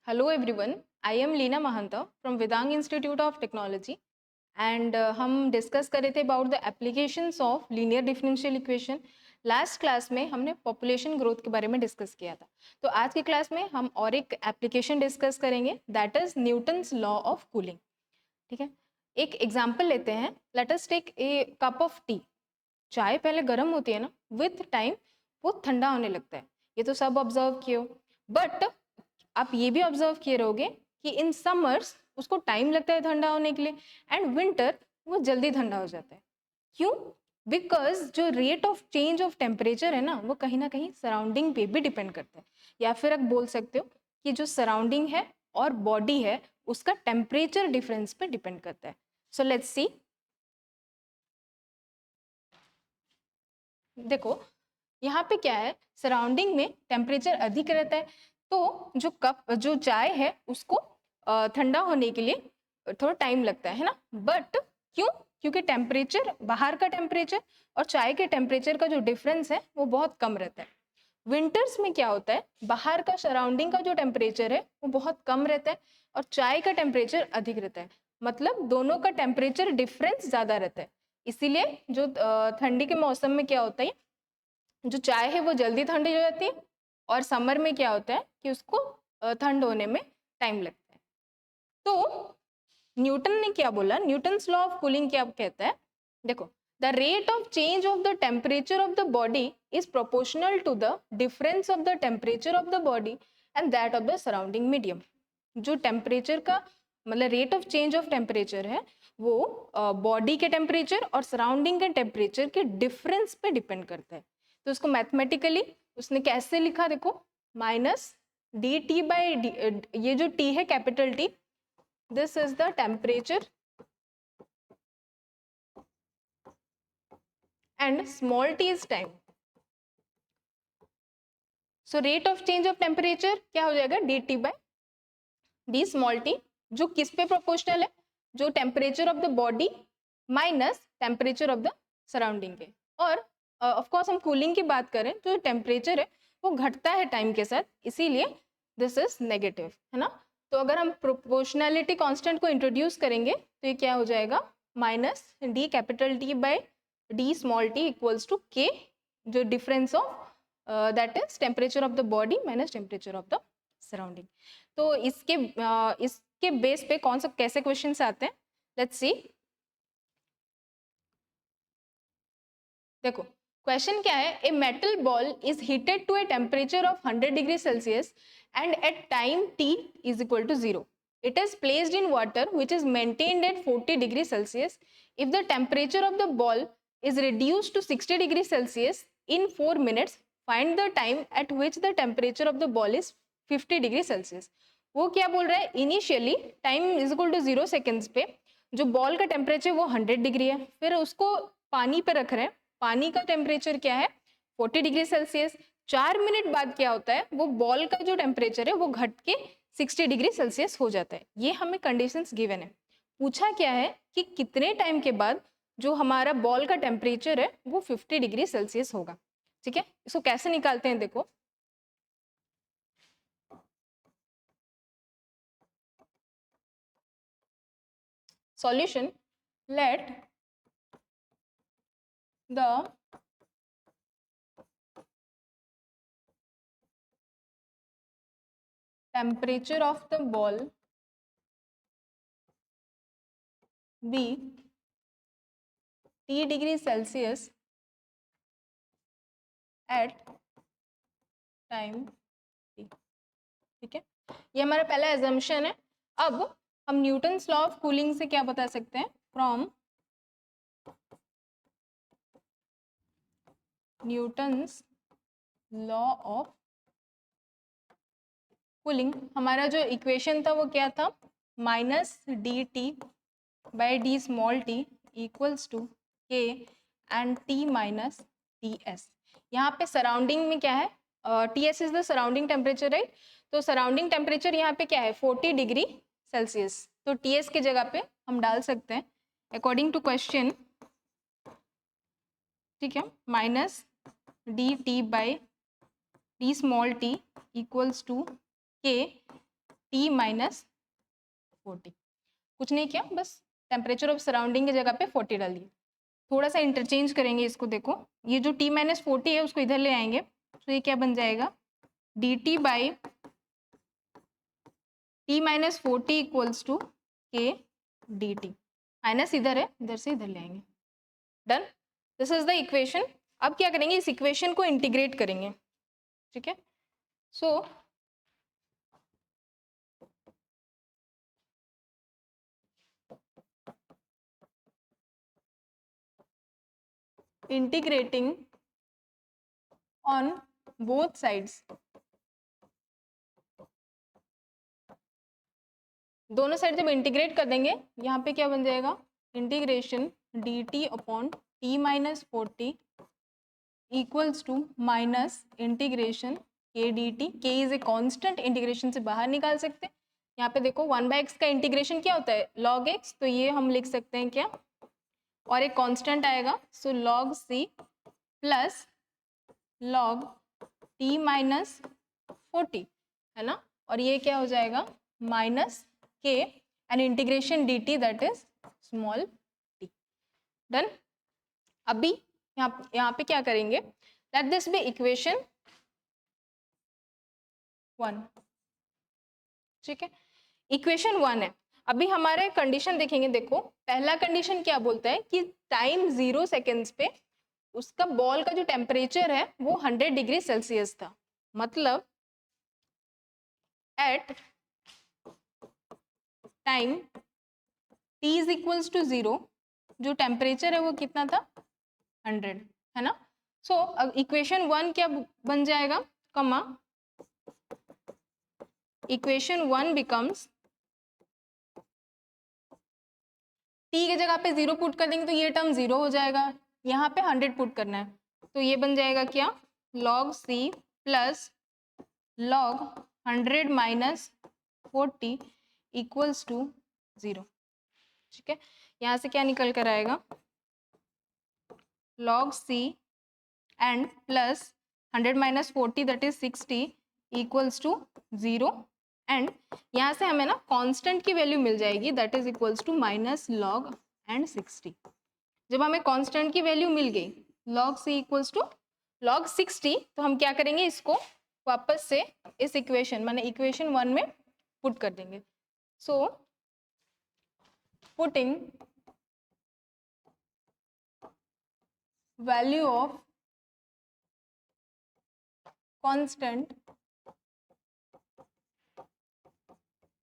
Hello everyone, I am Leena Mahanta from Vedang Institute of Technology and हम discuss कर रहे थे about the applications of linear differential equation. Last class में हमने population growth के बारे में डिस्कस किया था। तो आज की क्लास में हम और एक एप्लीकेशन डिस्कस करेंगे, that is Newton's law of cooling. ठीक है, एक एग्जांपल लेते हैं। Let us take a cup of tea. चाय पहले गर्म होती है ना, विथ टाइम वो ठंडा होने लगता है, ये तो सब ऑब्जर्व किए हो। बट आप ये भी ऑब्जर्व किए रहोगे कि इन समर्स उसको टाइम लगता है ठंडा होने के लिए, एंड विंटर वो जल्दी ठंडा हो जाता है। क्यों? बिकॉज जो rate of change of temperature है ना, वो कहीं ना कहीं सराउंडिंग पे भी डिपेंड करता है। या फिर आप बोल सकते हो कि जो सराउंडिंग है और बॉडी है उसका टेम्परेचर डिफरेंस पे डिपेंड करता है। So let's see. देखो यहाँ पे क्या है, सराउंडिंग में टेम्परेचर अधिक रहता है, तो जो चाय है उसको ठंडा होने के लिए थोड़ा टाइम लगता है ना। बट क्यों? क्योंकि टेम्परेचर, बाहर का टेम्परेचर और चाय के टेम्परेचर का जो डिफरेंस है वो बहुत कम रहता है। विंटर्स में क्या होता है, बाहर का सराउंडिंग का जो टेम्परेचर है वो बहुत कम रहता है और चाय का टेम्परेचर अधिक रहता है। मतलब दोनों का टेम्परेचर डिफरेंस ज्यादा रहता है। इसीलिए जो ठंडी के मौसम में क्या होता है, जो चाय है वो जल्दी ठंडी हो जाती है, और समर में क्या होता है कि उसको ठंड होने में टाइम लगता है। तो न्यूटन ने क्या बोला, न्यूटन्स लॉ ऑफ कूलिंग क्या कहता है, देखो, the rate of change of the temperature of the body is proportional to the difference of the temperature of the body and that of the surrounding medium. जो temperature का मतलब rate of change of temperature है वो body के temperature और surrounding के temperature के difference पे डिपेंड करता है। तो उसको मैथमेटिकली उसने कैसे लिखा, देखो, minus d T by D, ये जो टी है capital T, this is the temperature and small t is time. So rate of change of temperature क्या हो जाएगा, dt by d small t, जो किस पे प्रोपोर्शनल है, जो temperature of the body minus temperature of the surrounding के। और ऑफ कोर्स हम कूलिंग की बात करें तो टेम्परेचर है वो घटता है टाइम के साथ, इसीलिए दिस इज नेगेटिव, है ना। तो अगर हम प्रोपोर्शनैलिटी कांस्टेंट को इंट्रोड्यूस करेंगे तो ये क्या हो जाएगा, minus d capital T by d small t equals to k, जो difference of that is temperature of the body minus temperature of the surrounding. तो इसके बेस पे कौन सा कैसे क्वेश्चन आते हैं, लेट्स सी। देखो क्वेश्चन क्या है, a metal ball is heated to a temperature of 100 degree Celsius and at time t is equal to 0. It is placed in water which is maintained at 40 degree Celsius. If the temperature of the ball is reduced to 60 degree Celsius in 4 minutes, find the time at which the temperature of the ball is 50 degree Celsius. वो क्या बोल रहा है, initially time is equal to 0 seconds पे जो ball का temperature वो 100 degree है, फिर उसको पानी पे रख रहे हैं, पानी का टेम्परेचर क्या है 40 डिग्री सेल्सियस। 4 मिनट बाद क्या होता है, वो बॉल का जो टेम्परेचर है वो घट के 60 डिग्री सेल्सियस हो जाता है। ये हमें कंडीशंस गिवन है। पूछा क्या है कि कितने टाइम के बाद जो हमारा बॉल का टेम्परेचर है वो 50 डिग्री सेल्सियस होगा। ठीक है, इसको कैसे निकालते हैं, देखो, solution, let the temperature of the ball be T degree Celsius at time t। ठीक है, ये हमारा पहला एजम्पशन है। अब हम न्यूटन्स लॉ ऑफ कूलिंग से क्या बता सकते हैं, from Newton's law of cooling, हमारा जो इक्वेशन था वो क्या था, minus d T by d small t equals to k and t minus t s. यहाँ पे सराउंडिंग में क्या है, t s is the surrounding temperature, right. तो सराउंडिंग टेम्परेचर यहाँ पे क्या है 40 डिग्री सेल्सियस, तो टी एस की जगह पे हम डाल सकते हैं अकॉर्डिंग टू क्वेश्चन, ठीक है, minus d T by d small t equals to k T minus 40। कुछ नहीं किया, बस टेम्परेचर ऑफ सराउंडिंग की जगह पे 40 डाल दिए। थोड़ा सा इंटरचेंज करेंगे इसको, देखो ये जो T माइनस 40 है उसको इधर ले आएंगे, तो ये क्या बन जाएगा, dt by T minus 40 equals to K dt। Minus इधर है, इधर से इधर ले आएंगे। Done, this is the equation. अब क्या करेंगे, इस इक्वेशन को इंटीग्रेट करेंगे, ठीक है। So integrating on both sides, दोनों साइड जब इंटीग्रेट कर देंगे, यहाँ पे क्या बन जाएगा, integration dt upon T minus 40 equals to minus integration K dt। K is a constant, integration से बाहर निकाल सकते हैं। यहाँ पे देखो 1/x का इंटीग्रेशन क्या होता है, log x, तो ये हम लिख सकते हैं क्या, और एक कांस्टेंट आएगा, सो log c plus log T minus 40, है ना, और ये क्या हो जाएगा, minus K and integration dt that is small t। Done. अभी यहाँ पे क्या करेंगे, लेट दिस बी इक्वेशन 1, ठीक है, इक्वेशन 1 है। अभी हमारे कंडीशन देखेंगे, देखो पहला कंडीशन क्या बोलता है कि टाइम 0 सेकेंड्स पे उसका बॉल का जो टेम्परेचर है वो 100 डिग्री सेल्सियस था, मतलब at time t is equals to 0 जो टेम्परेचर है वो कितना था, 100, है ना। सो अब इक्वेशन 1 क्या बन जाएगा, कमा इक्वेशन 1 बिकम्स, t की जगह पे 0 पुट कर देंगे तो ये टर्म 0 हो जाएगा, यहाँ पे 100 पुट करना है, तो ये बन जाएगा क्या, log c plus log 100 minus 40 equals to 0, ठीक है। यहाँ से क्या निकल कर आएगा, log c and plus 100 minus 40 that is 60 equals to 0, and यहाँ से हमें ना कांस्टेंट की वैल्यू मिल जाएगी that is equals to minus log and 60। जब हमें कांस्टेंट की वैल्यू मिल गई log c equals to log 60, तो हम क्या करेंगे, इसको वापस से इस इक्वेशन माने इक्वेशन 1 में पुट कर देंगे। So putting value of constant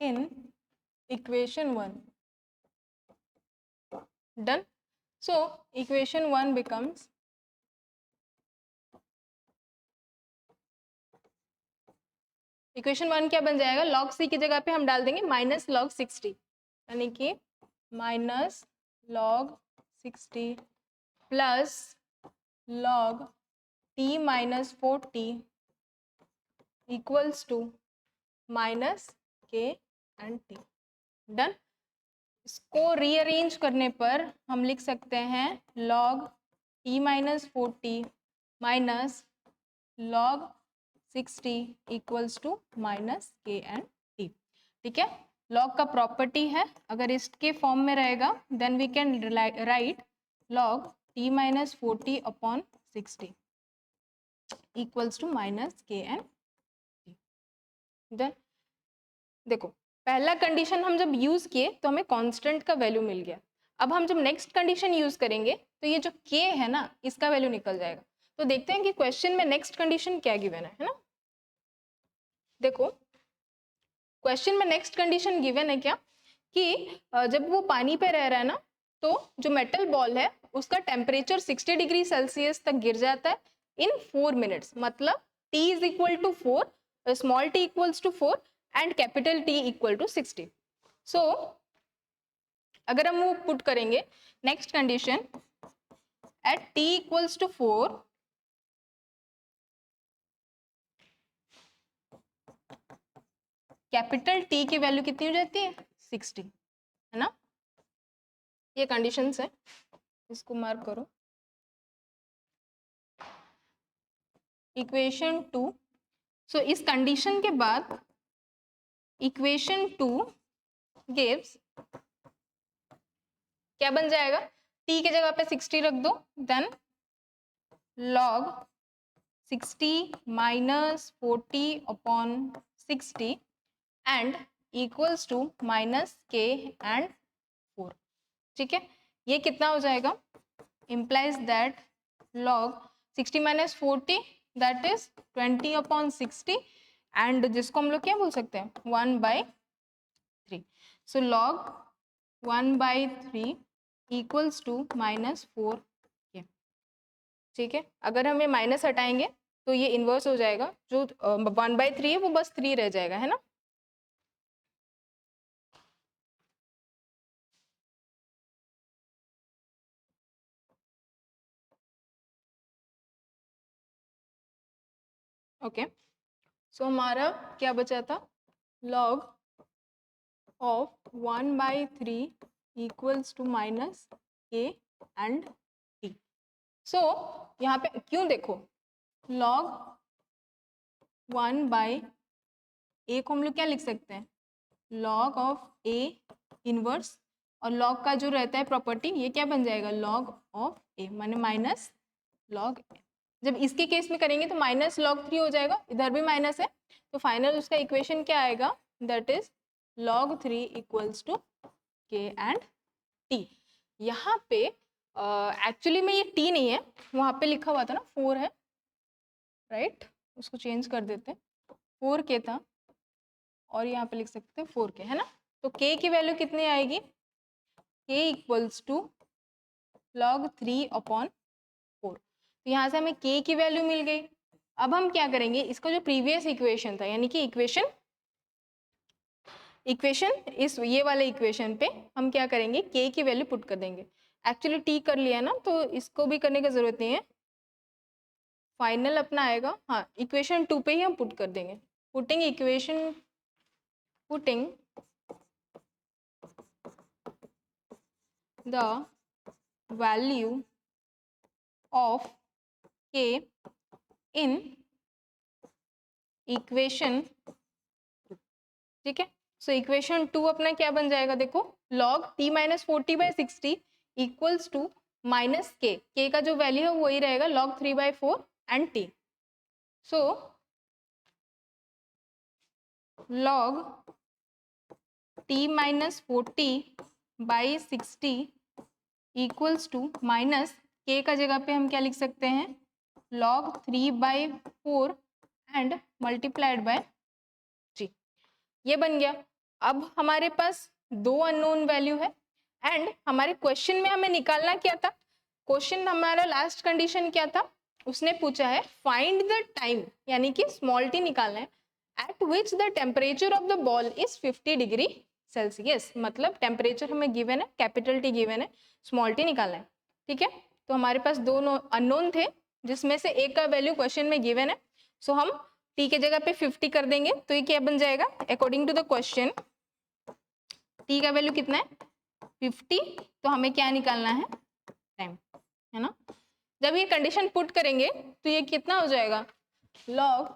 in equation 1, done। So equation 1 becomes equation 1 क्या बन जाएगा, log c की जगह पे हम डाल देंगे माइनस log 60, यानी कि minus log 60 plus log t minus 40 equals to minus k and t। Done. इसको रीअरेंज करने पर हम लिख सकते हैं log t minus 40 minus log 60 equals to minus k and t, ठीक है। log का प्रॉपर्टी है, अगर इसके फॉर्म में रहेगा then we can write log t minus 40 upon 60 equals to minus k and t। Then देखो पहला कंडीशन हम जब यूज किए तो हमें कांस्टेंट का वैल्यू मिल गया, अब हम जब नेक्स्ट कंडीशन यूज करेंगे तो ये जो k है ना इसका वैल्यू निकल जाएगा। तो देखते हैं कि क्वेश्चन में नेक्स्ट कंडीशन क्या गिवन है ना। देखो क्वेश्चन में नेक्स्ट कंडीशन गिवन है क्या कि जब वो पानी पे रह रहा है ना तो जो मेटल बॉल है उसका टेम्परेचर 60 डिग्री सेल्सियस तक गिर जाता है इन 4 मिनट्स, मतलब t is equal to 4, small t equals to 4 and capital T equal to 60। So अगर हम वो पुट करेंगे next condition at t equals to 4 capital T की वैल्यू कितनी हो जाती है 60, है ना। ये कंडीशंस है, इसको मार्क करो। इक्वेशन 2, सो इस कंडीशन के बाद इक्वेशन 2 गिव्स, क्या बन जाएगा, t के जगह पे 60 रख दो, then log 60 minus 40 upon 60 and equals to minus k and 4। ठीक है, ये कितना हो जाएगा, implies that log 60 minus 40 that is 20 upon 60 and जिसको हम लोग क्या बोल सकते हैं 1/3। सो log 1/3 इक्वल्स टू -4 के। ठीक है, अगर हम ये माइनस हटाएंगे तो ये इन्वर्स हो जाएगा, जो 1/3 है वो बस 3 रह जाएगा, है ना। ओके, सो हमारा क्या बचा था, log of 1/3 equals to minus k and t। So यहाँ पे क्यों, देखो log 1/a को हम लोग क्या लिख सकते हैं, log ऑफ a इनवर्स, और log का जो रहता है प्रॉपर्टी ये क्या बन जाएगा, log ऑफ a माने माइनस log a। जब इसके केस में करेंगे तो माइनस log 3 हो जाएगा, इधर भी माइनस है, तो फाइनल उसका इक्वेशन क्या आएगा, that is log 3 equals to k and t। यहाँ पे एक्चुअली में ये t नहीं है, वहाँ पे लिखा हुआ था ना 4 है, राइट, उसको चेंज कर देते, 4k था और यहाँ पे लिख सकते हैं 4k, है ना। तो k की वैल्यू कितनी आएगी, k equals to log 3 upon 4। तो यहाँ से हमें k की वैल्यू मिल गई। अब हम क्या करेंगे, इसका जो प्रीवियस इक्वेशन था, यानी कि इक्वेशन इस ये वाले इक्वेशन पे हम क्या करेंगे, k की वैल्यू पुट कर देंगे। एक्चुअली t कर लिया ना, तो इसको भी करने की जरूरत नहीं है, फाइनल अपना आएगा, हाँ इक्वेशन 2 पे ही हम पुट कर देंगे। Putting the value of k in equation, ठीक है। सो इक्वेशन 2 अपना क्या बन जाएगा, देखो log t minus 40/60 equals to minus k का जो वैल्यू है वही रहेगा log 3/4 and t। So log t minus 40/60 equals to minus k का जगह पे हम क्या लिख सकते हैं, log 3/4 एंड मल्टीप्लाइड बाय 3। ये बन गया। अब हमारे पास दो अननोन वैल्यू है एंड हमारे क्वेश्चन में हमें निकालना क्या था, क्वेश्चन हमारा लास्ट कंडीशन क्या था, उसने पूछा है फाइंड द टाइम, यानी कि स्मॉल टी निकालना है, eight which the temperature of the ball is 50 degree Celsius. मतलब टेम्परेचर हमें गिवन है, कैपिटल टी गिवन है, स्मॉल टी निकालना है। ठीक है, तो हमारे पास दो अननोन थे जिसमें से एक का वैल्यू क्वेश्चन में गिवन है, सो हम t के जगह पे 50 कर देंगे, तो ये क्या बन जाएगा, according to the question t का वैल्यू कितना है 50, तो हमें क्या निकालना है, टाइम, है ना। जब ये कंडीशन पुट करेंगे तो ये कितना हो जाएगा, log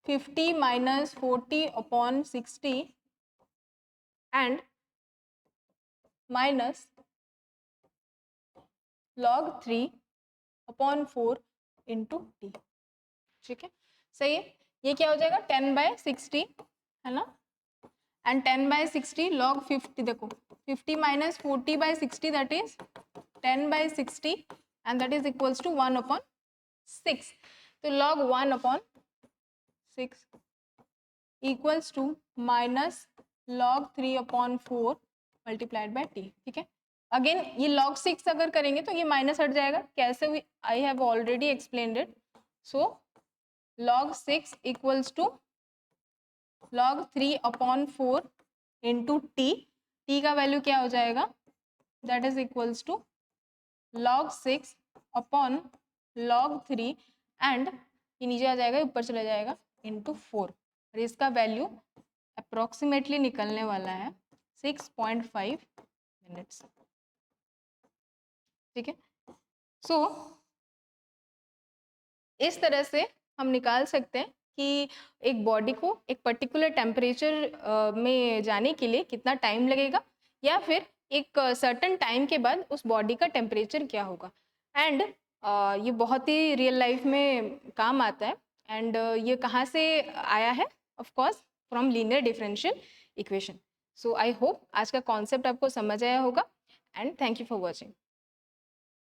50 minus 40 upon 60 and minus log 3 upon 4 into T. ठीक है, सही है, ये क्या हो जाएगा 10/60, है ना, एंड 10/60 log 50, देखो 50 minus 40/60 that is 10/60 and that is equals to 1/6। तो log 1/6 equals to minus log 3/4 multiplied by T. ठीक है, अगेन ये log 6 अगर करेंगे तो ये माइनस हट जाएगा, कैसे, I have already explained it. So log 6 equals to log 3/4 into T, T का वैल्यू क्या हो जाएगा, that is equals to log 6 upon log 3 and ये नीचे आ जाएगा, ऊपर चला जाएगा इंटू 4, और इसका वैल्यू अप्रोक्सीमेटली निकलने वाला है 6.5 मिनट्स। ठीक है, सो इस तरह से हम निकाल सकते हैं कि एक बॉडी को एक पर्टिकुलर टेम्परेचर में जाने के लिए कितना टाइम लगेगा, या फिर एक सर्टेन टाइम के बाद उस बॉडी का टेम्परेचर क्या होगा। एंड ये बहुत ही रियल लाइफ में काम आता है। एंड ये कहाँ से आया है? Of course from linear differential equation. So I hope आज का कॉन्सेप्ट आपको समझ आया होगा, and thank you for watching.